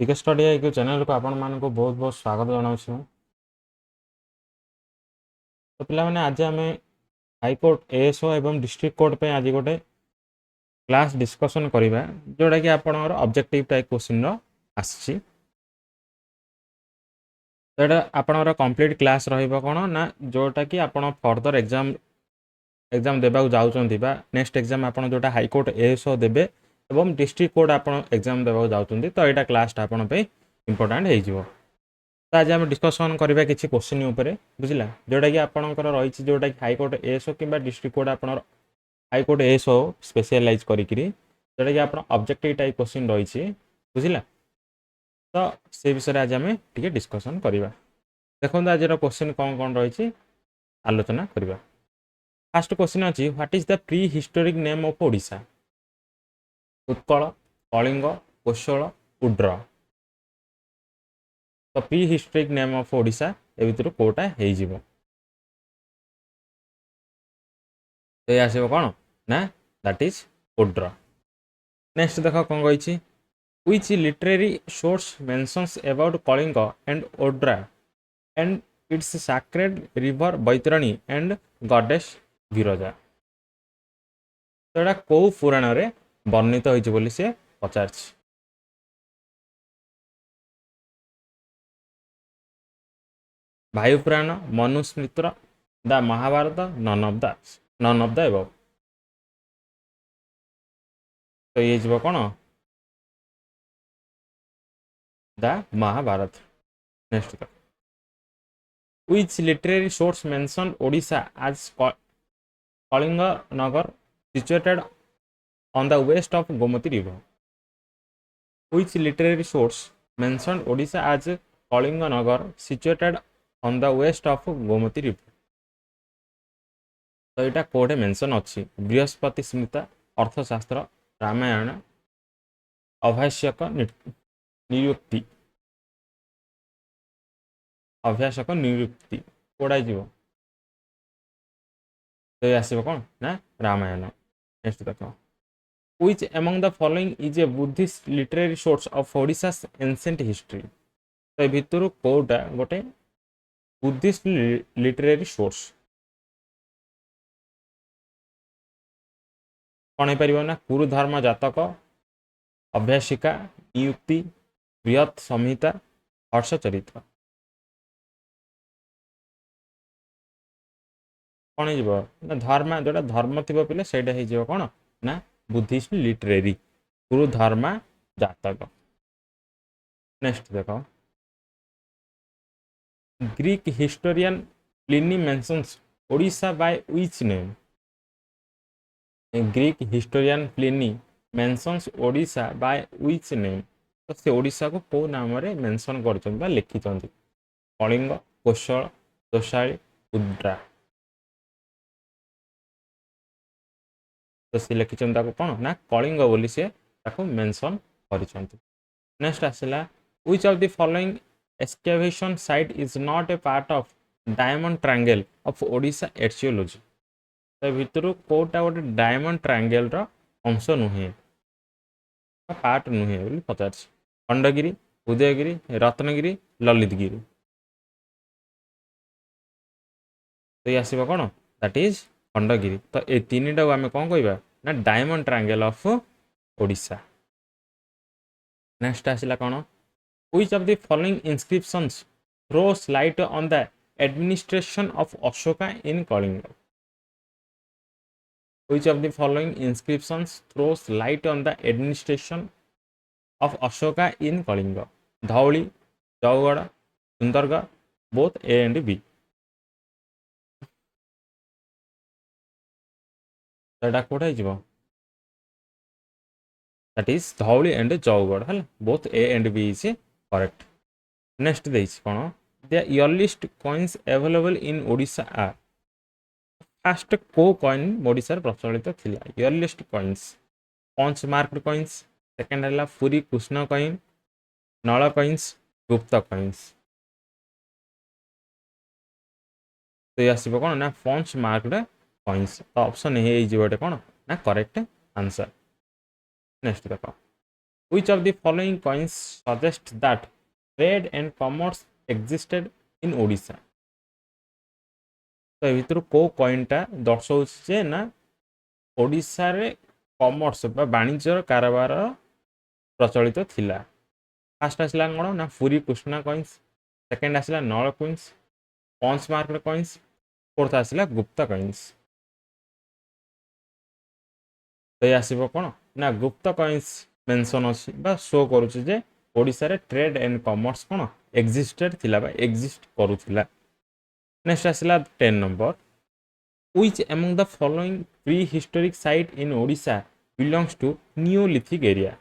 टिके स्टडी आई चैनल को आपण मानक बहुत बहुत स्वागत जनाऊँ। तो पिला माने आज आम हाईकोर्ट एएसओ एवं डिस्ट्रिक्ट कोर्ट पे आज गोटे क्लास डिस्कशन करवा जोटा कि आपणर ऑब्जेक्टिव टाइप क्वेश्चन आसी। तो ये आपणर कंप्लीट क्लास रहा ना जोटा कि आप फर्दर एग्जाम देवाक जाऊँच नेक्स्ट एग्जाम आप जोटा हाईकोर्ट एएसओ देवे एवं डिस्ट्रिक्ट कोर्ट आप एग्जाम देवाक जाऊँच तो यहाँ क्लासटा आप इम्पोर्टाट हो। तो आज आम डिस्कसन करवा कि क्वेश्चन उपरे बुझला जोटा कि आपंकर रही जोटा कि हाईकोर्ट एएसओ कि डिस्ट्रिक्ट कोर्ट आप हाईकोर्ट एएसओ स्पेशलाइज करी जोटा कि आप ऑब्जेक्टिव टाइप क्वेश्चन रही बुझला। तो से विषय आज आम टे डिस्कसन करवा। देखो आज क्वेश्चन कौन कौन रही आलोचना करवा। फास्ट क्वेश्चन अच्छी what is the prehistoric name of Odisha? Utkal, Kalinga, Koshal, Udra. तो prehistoric name of Odisha ए भर कौटा हो तो ये आसो कौन ना दैट इज उड्र। नेक्स्ट देख कौन कही which literary source mentions about Kalinga and Odra and its sacred river Baitarani and goddess Viraja. तो यहाँ कौ पुराण रे वर्णित होती सी पचार। Vayu Purana, Manusmriti, the Mahabharata, none of the above. तो ये जीव कौन द महाभारत। नेक्स्ट तक which literary source mention Odisha as Kalinga Nagar situated on the west of Gomati river? Which literary source mentioned Odisha as Kalinga Nagar situated on the west of Gomati river? तो यहाँ कौटे mention अच्छी बृहस्पति स्मृता, अर्थशास्त्र, रामायण, अभाष्यक नियुक्ति अभ्यासक नियुक्ति कौटा जीव तो ये आसो कौन ना रामायण। नेक्स्ट देख which among the following is a Buddhist literary source of Odisha's ancient history? तो भितर कौटा गोटे बुद्धिस्ट लिटरेरी सोर्स कौन हो पार ना कुरु धर्म जातक, अभ्यासिका, नियुक्ति, बृहत संहिता, हर्षचरित्र। कौन हो धर्म जोटा धर्म थी पे से कौन ना बुद्धिस्ट लिटरेरी गुरु धर्म जातक। नेक्स्ट देख Greek historian Pliny mentions Odisha by which name? Greek historian Pliny mentions Odisha by which name? तो से ओडिशा को कौ नाम रे मेंशन कर लिखि कलिंग, कोशल, तोषाली, उड्रा। तो सी लिखि कौन ना कलिंग बोली सी मेंशन कर। नेक्स्ट आसला which of the following excavation site is not a part of diamond triangle of Odisha archaeology? तो भितर कौटा गोटे डायमंड ट्रायंगल अंश नुहे पार्ट नुहे बोली पचार। खंडगिरी, उदयगिरी, रत्नगिरी, ललितगिरी। तो ये आसो कौन दैट इज खंडगिरी। तो ये तीन टा आम कौन कह ना diamond triangle of Odisha. Next आसला कौन which of the following inscriptions throws light on the administration of Ashoka in Kalinga? Which of the following inscriptions throws light on the administration of Ashoka in Kalinga? Dhauli, Jaugarh, Sundargarh, both A and B. That is Dhauli and Jaugarh. Both A and B is correct. Next is the earliest coins available in Odisha are? First को coin Odisha प्रचलित थिला earliest coins punch marked coins second है Puri Krishna coin Nala coins Gupta coins. तो ये आसो कौन ना punch marked coins. तो ऑप्शन ए गोटे कौन ना करेक्ट आंसर। नेक्स्ट देख Which of the following coins suggest that trade and commerce existed in Odisha? तो ए भितर को कॉइनटा दर्शाଉଛି जे ना ओडिशा रे कॉमर्स बा वाणिज्य कारोबार प्रचलित थिला। फास्ट आसला कौन ना पुरी कृष्णा कॉइन्स, सेकेंड आसला Nala coins, punch mark coins, fourth आसला गुप्ता कॉइन्स। तो ये आसब कौन ना गुप्ता कॉइन्स मेंशन अच्छी बा शो करुचे जे ओडिशा रे ट्रेड एंड कॉमर्स कौन एक्जिस्टेड थिला बा एक्जिस्ट करुथिला। नेक्स्ट आसला 10 number, which among the following prehistoric site in Odisha belongs to Neolithic area?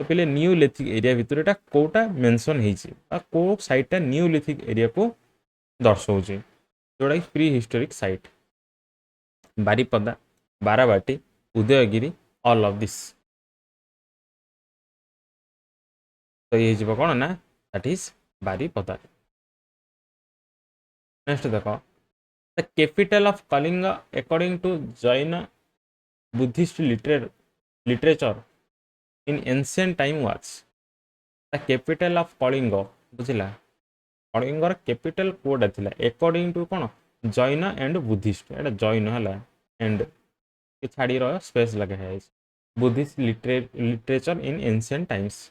तो पहले न्यूलिथिक एरिया भितर एटा कोटा मेंशन हेछि आ को साइटटा न्यूलिथिक एरिया को दर्शाउछि जोड़ा कि prehistoric site. Baripada, Barabati, Udayagiri, all of this. तो ये जीव कौन ना दैट इज बारीपदा। नेक्स्ट देखो, the capital of Kalinga according to Jain Buddhist literature in ancient time was the capital of Kalinga. बुझिला कलिंगर कैपिटल कोडा थिला अकॉर्डिंग टू कौन जैन एंड बुद्धिस्ट। एटा जैन हला एंड ये छाड़ी रह स्पेस लगे है Buddhist literature in ancient times.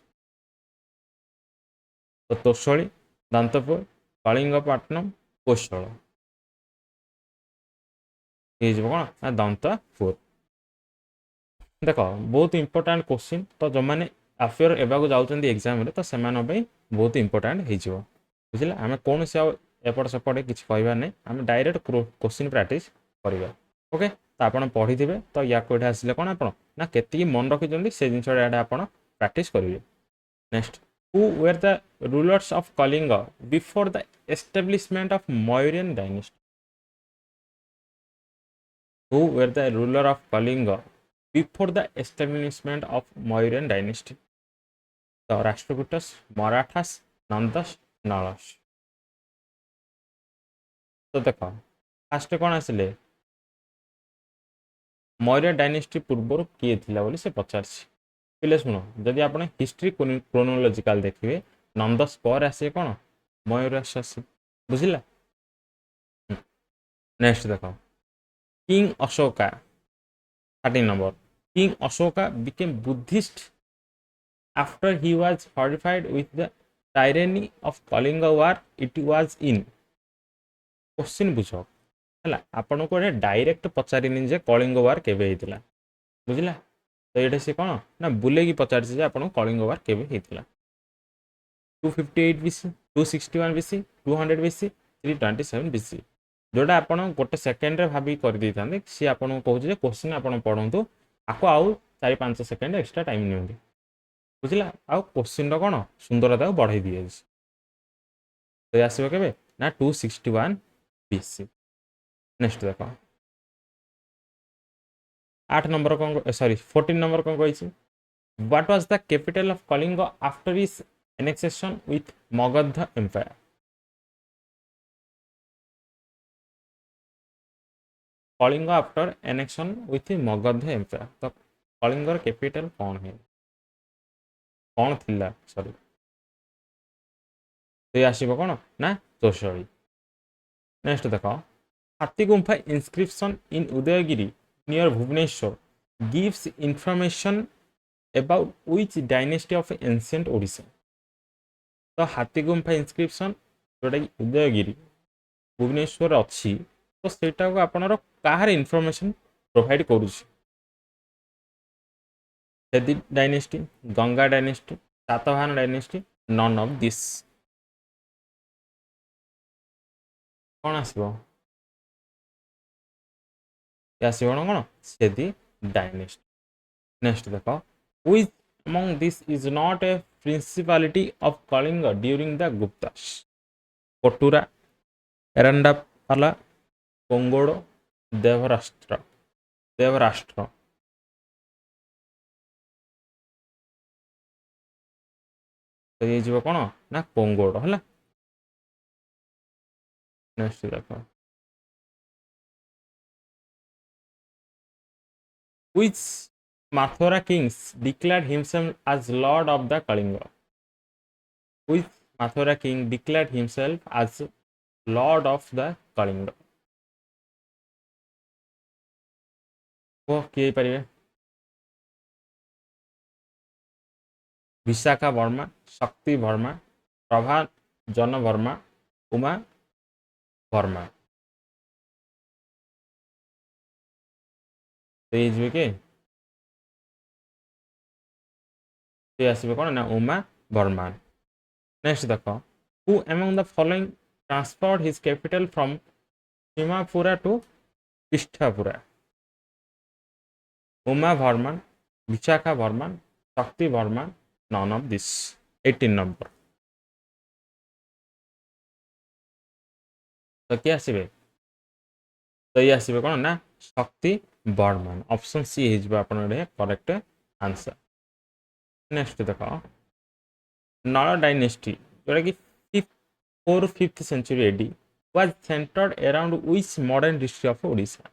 तो तोषणी, दांतपुर, कलिंगपट्टनम, कोशल। ये कौन ना दांतपुर। देख बहुत इंपोर्टाट क्वेश्चन तो जो मैंने आफियर एवं जाऊँच एग्जाम तो से बहुत इंपोर्टाट हो बुझे। आम कौन से एपट सेपटे किसी कहबार नहीं, आम डायरेक्ट क्वेश्चन प्रैक्टिस करवा। ओके तो आप पढ़ी थे तो या कोई आसिले कौन आप ना के मन रखी से जिनसा आप प्रैक्टिस करेंगे। Next, who were the rulers of Kalinga before the establishment of Mauryan dynasty? Who were the ruler of Kalinga before the establishment of Mauryan dynasty? The Rashtrakutas, Marathas, Nandas, Nalas. तो देखो फास्ट कौन आसिले मौर्य डायनेस्टी पूर्वर किए थिला बोली से पचार पे शुण जदि आप हिस्ट्री क्रोनोलॉजिकल देखिए नंदस पर आसे कौन मयूरस आसे बुझिला। नेक्स्ट देखो, king Ashoka 13 number, King Ashoka became Buddhist after he was horrified with the tyranny of Kalinga war it was in। Question बुझ है आपन को डायरेक्ट पचारिनी जे कलिंग वार केबे हेतिला बुझिला। तो ये सी कौन ना बुले की पचार आप कलिंग वार केबे हेतिला। 258 BC, 261 BC, 200 BC, 327 BC। जोटा आप गोटे सेकेंड भाभी कर दे था सी आपको कहूँ क्वेश्चन आप पढ़ू आपको आउ 4-5 सेकेंड एक्सट्रा टाइम नि बुझला। आउ क्वेश्चन कौन सुंदरता बढ़ाई दिए तो आसो के ना 261 BC। नेक्स्ट देख 8 नंबर कौन सॉरी 14 नंबर कौन कही what was the capital of Kalinga after his annexation with Magadha empire? Kalinga after annexation with Magadha empire तो कलिंगर कैपिटल कौन है कौन थिला सॉरी तो ये आसब कौन ना तोषणी। नेक्स्ट देख Hathigumpha inscription in Udayagiri near Bhubaneswar gives information about which dynasty of ancient Odisha. तो हाथी गुंफा इंस्क्रिप्शन जोटा कि उदयगिरी भुवनेश्वर अच्छी तो सेटा को आपनर कहार इनफॉरमेशन प्रोवाइड करुछि? सेदी dynasty, Ganga dynasty, Satavahana dynasty, none of this. कौन आसो आसो कौन सेदी डायनेस्टी। नेक्स्ट देख which among this is not a principality of Kalinga during the Guptas? कोटुरा, एरंडापाला, कोंगोड़, Devrashtra. Devrashtra तो ये जीव कौन ना कोंगोड़ है। नेक्स्ट देख which Mathura kings declared himself as lord of the Kalinga? Which Mathura king declared himself as lord of the Kalinga? वो किए परिवे? विशाखा वर्मा, शक्ति वर्मा, प्रभा जन वर्मा, उमा वर्मा। तो ये जो के ये आसीबे कोन ना उमा वर्मा। नेक्स्ट देखो, who among the following transferred his capital from Simapura to Pishtapura? Uma Varman, Vichaka Varman, Shakti Varman, none of this. 18 number. तो क्या आसीबे? तो ये आसीबे कोन ना शक्ति वर्मन। ऑप्शन सी हिजबे आपन रे करेक्ट आंसर। नेक्स्ट देखो, नल डायनेस्टी जोटा कि 4th century AD was centered around which modern district of Odisha?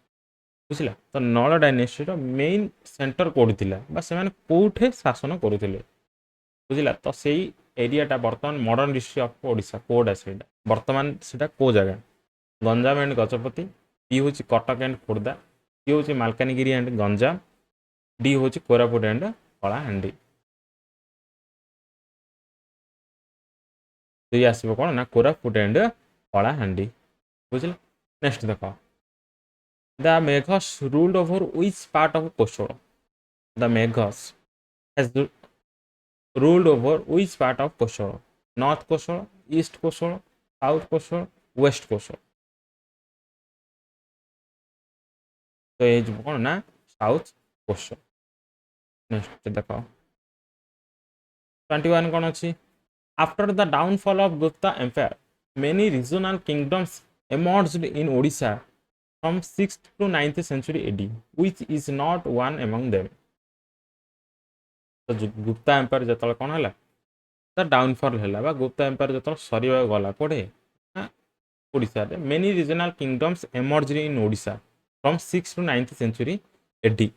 बुझला तो नल डायनेस्टी रो मेन सेंटर कोड थिला बा से माने कोठे शासन करूथिले बुझला तो सेही एरियाटा वर्तमान मॉडर्न डिस्ट्रिक्ट ऑफ ओडिशा कोड आसेटा वर्तमान सेटा को जगह गंजाम एंड गजपति बी होची कटक एंड खोर्धा सी होची मालकानगिरी एंड गंजाम डी होची कोरापुट एंड कलाहांडी तो ये आसीबो कोन ना कोरापुट एंड कलाहांडी बुझला नेक्स्ट देखो The Meghas ruled over which part of Kosala? The Meghas has ruled over which part of Kosala? North Kosala, East Kosala, South Kosala, West Kosala. तो ये जो कौन ना साउथ कोस्टल नेक्स्ट देखो 21 कौन अच्छी after the downfall of Gupta empire many regional kingdoms emerged in Odisha from 6th to 9th century AD, which is not one among them. तो Gupta empire जतल कौन है द डाउनफॉल है बा गुप्ता एम्पायर जतल सरीबा गला कोडे ओडिसा रे many regional kingdoms emerge in Odisha from 6th to 9th century AD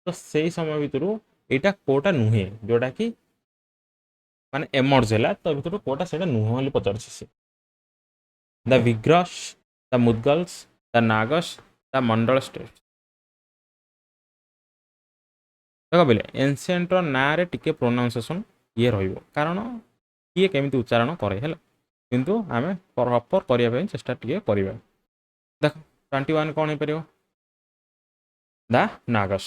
तो सही समय भितर एटा कोटा नुहे जोटा कि माने एमर्ज है तो भितर कोटा सेटा नुह वाली पचारछि से the Vigrahas the Mudgalas the Nagas the Mandala state देख बोले एनसीएंट ना रे टिके प्रोनाउंसिएशन ये रहिबो कारण ये केमिति उच्चारण करे हैला किंतु आमे प्रॉपर करिया पे चेष्टा टिके करिबा देख 21 कोन हे परियो द नागस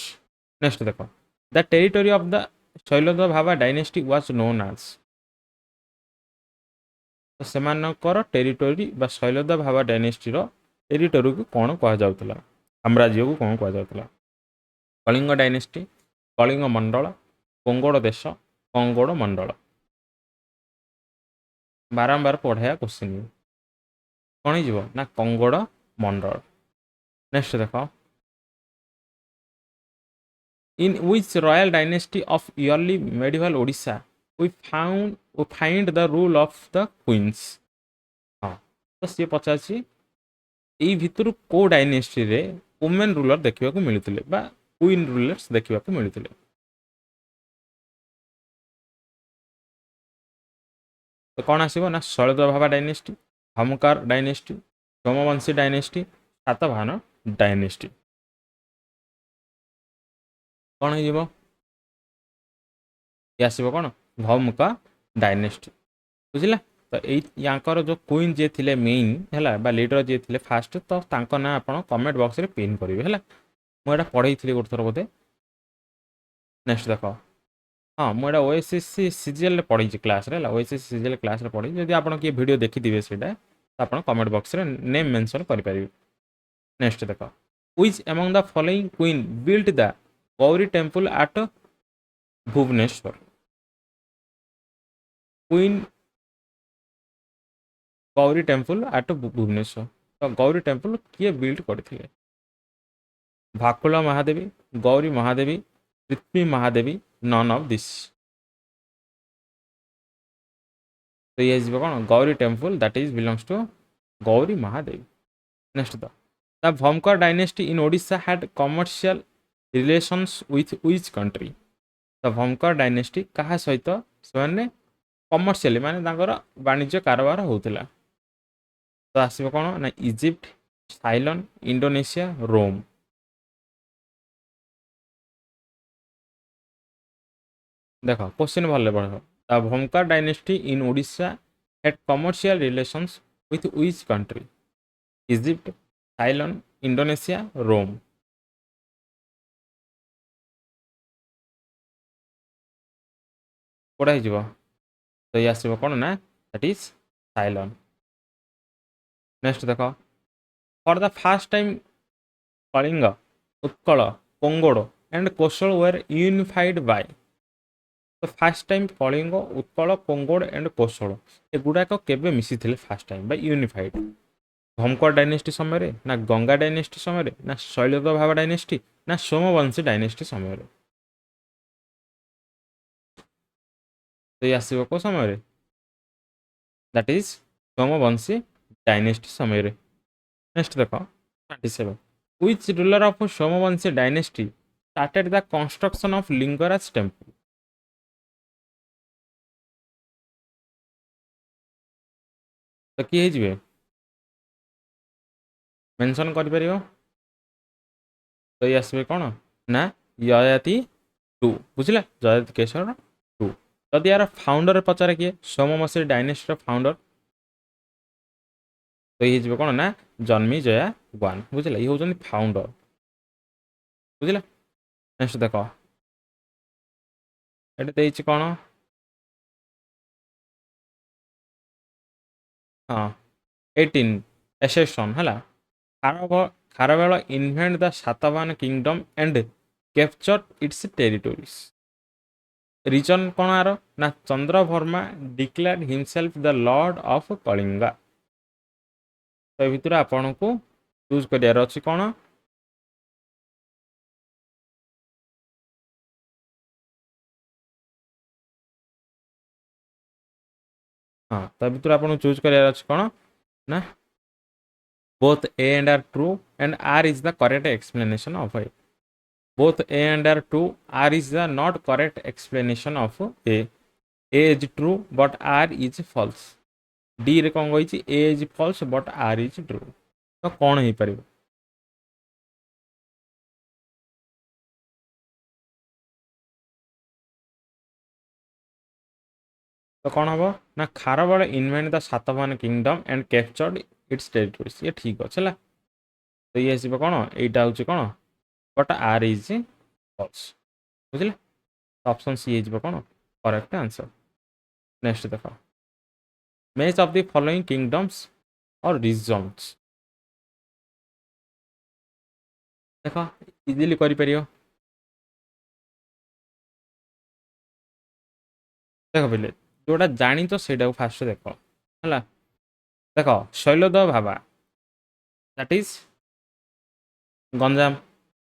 नेक्स्ट देखो the territory of the Shailodbhava dynasty was known as तो सेमानकर टेरिटरी बा शैलद भावा डायनेस्टी रो टेरिटरी को कौन कह जाउतला साम्राज्य को कौन कह जाउतला कलिंग डायनेस्टी कलिंग मंडल कंगोड़ देश कंगोड़ मंडल बारंबार पढ़ाया क्वेश्चन कौन हो ना कंगोड़ मंडल नेक्स्ट देखो in which royal dynasty of early medieval Odisha we find the rule of the queens हाँ तो सी पचार यही भितर को डायनेस्टी रे वुमेन रूलर देखा मिलते क्वीन रूलर्स देखा मिलते तो कौन आसो ना शैलद भावा डायनेस्टी हमकार dynasty Somavamshi dynasty Satavahana dynasty कौन हो आसो कौन भौमुका डायनेस्टी बुझला तो यार जो क्वीन जी थे मेन है लीडर जी थे फास्ट तो ना आप कमेंट बॉक्स रे पिन करेंगे है मुझे पढ़ई थी गोटे थर बोधे नेक्स्ट देख हाँ मुझे ओएसएससी सीजीएल पढ़ी क्लास रे ओएसएससी सीजीएल क्लास रे पढ़ी जब आप किए वीडियो देखिए से आप कमेंट बॉक्स रे नेम मेंशन करेंगे नेक्स्ट देख which among the following queen built the Gauri temple at Bhubaneswar queen Gauri temple at Bhubaneswar तो गौरी टेम्पल किए बिल्ड करते Bhakula Mahadevi Gauri Mahadevi Prithvi Mahadevi none of this तो ये कौन Gauri temple that is belongs to Gauri Mahadevi next the Bhaumakara dynasty in Odisha had commercial relations with which country तो Bhaumakara dynasty कहा सहित से कमर्शियली माने तांकर वाणिज्य कारोबार होउतिला तो आसीबो कोन ना इजिप्ट थाईलैंड इंडोनेशिया रोम देखो क्वेश्चन भले पढ़ो the Bhaumakara dynasty in Odisha had commercial relations with which country Egypt Thailand Indonesia Rome कोड़ा हो तो ये आसो कौन ना दैट इज थाईलैंड नेक्स्ट देख for the first time Kalinga Utkal Kongoda and Kosala were unified by तो first time Kalinga Utkal Kongoda and Kosala एगुड़ाक केबे मिसी first time by unified Bhaumakara dynasty समय ना गंगा डायनेस्टी समय ना शैलद भाव डायनेस्टी ना सोमवंशी डायनेस्टी समय तो ये आसो को समय दैट इज सोमवंशी डायनेस्टी समय नेक्स्ट देख 27 which ruler of Somavamsi dynasty started the construction of Lingaraj temple तो किए जी मेंशन कर परियो तो ये आसबे कौन ना ययाति टू बुझला जयाति केशर टू जदि यार फाउंडर पचारे किए सोमवंशी डायनेस्टी फाउंडर तो ये कौन ना जन्मी जया वन बुझला ये हूँ फाउंडर बुझला नेक्स्ट देख ये कौन हाँ 18 एसेसन है Kharavela invent the Satavahana kingdom and capture its territories region कौन आर ना Chandravarma declared himself the lord of Kalinga तो भितर आपन को चूज करियार अछि कौन हाँ तो भितर आपन चूज करियार अछि कौन ना both A and R true and R is the correct explanation of it. Both A and R is the not correct explanation of A. A is true but R is false. D रे कौन कही A is false but R is true. तो कौन हो पार तो कौन हम ना Kharavela invaded the Satavahana kingdom and captured its territories ये ठीक अच्छे है तो ये आसो कौन यहाँ हूँ कौन बट आर इज फल्स बुझे ऑप्शन सी हो कौन करेक्ट आंसर नेक्स्ट देख match of the following kingdoms और रिजन्स देख इजिली कर देख पहले जोटा जानी तो से फास्ट देख है देख शैलद भाबा दैट इज गंजाम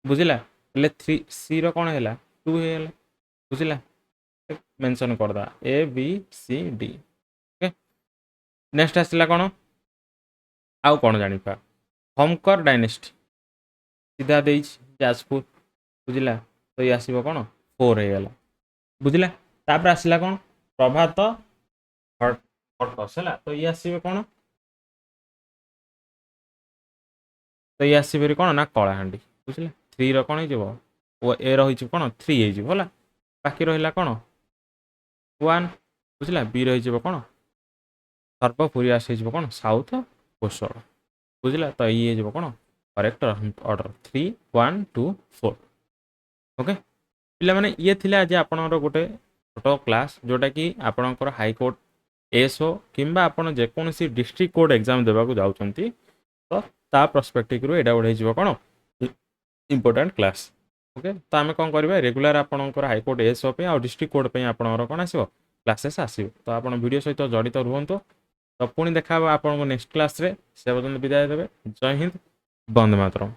बुझला हेल्ले 3 सी रो कौन है 2 है बुझला मेंशन करदा a b c d okay next आसला कौन आउ कौन जानिपा भंकर डायनेस्टी सीधा दे जाजपुर बुझला तो ये आसो कौन 4 है बुझला तापर आसला कौन प्रभात हटस है तो ये आसो कौन तो ये आसो कौन ना कलाहांडी बुझला 3 रो कौन हो ए रही कौन 3 हो बाकी रहा कौन 1 बुझला बी रही कौन सर्वपुरी आस कौन साउथ कोशल बुझला तो ये हो कौन करेक्ट ऑर्डर 3 1 2 4 ओके पिला माने ये थिले आज आपनर गोटे छोटो क्लास जोटा कि आपणकर हाईकोर्ट एसओ किंबा आपन जेकोसी डिस्ट्रिक्ट कोर्ट एग्जाम देवाक जाउछंती तो ता पर्सपेक्टिव रु एडा उड़े जीव कौन इंपोर्टेंट क्लास ओके तो आम कौन करवा रेगुलर आपंकर हाईकोर्ट एसओ पे और डिस्ट्रिक्ट कोर्ट पे आपंकर कौन आसो क्लासेस आसो तो आप वीडियो सहित जड़ित रुहतु तो पुणी देखा आपको नेक्स्ट क्लास रे से पर्यटन विदाय देवे जय हिंद बंदे मातरम।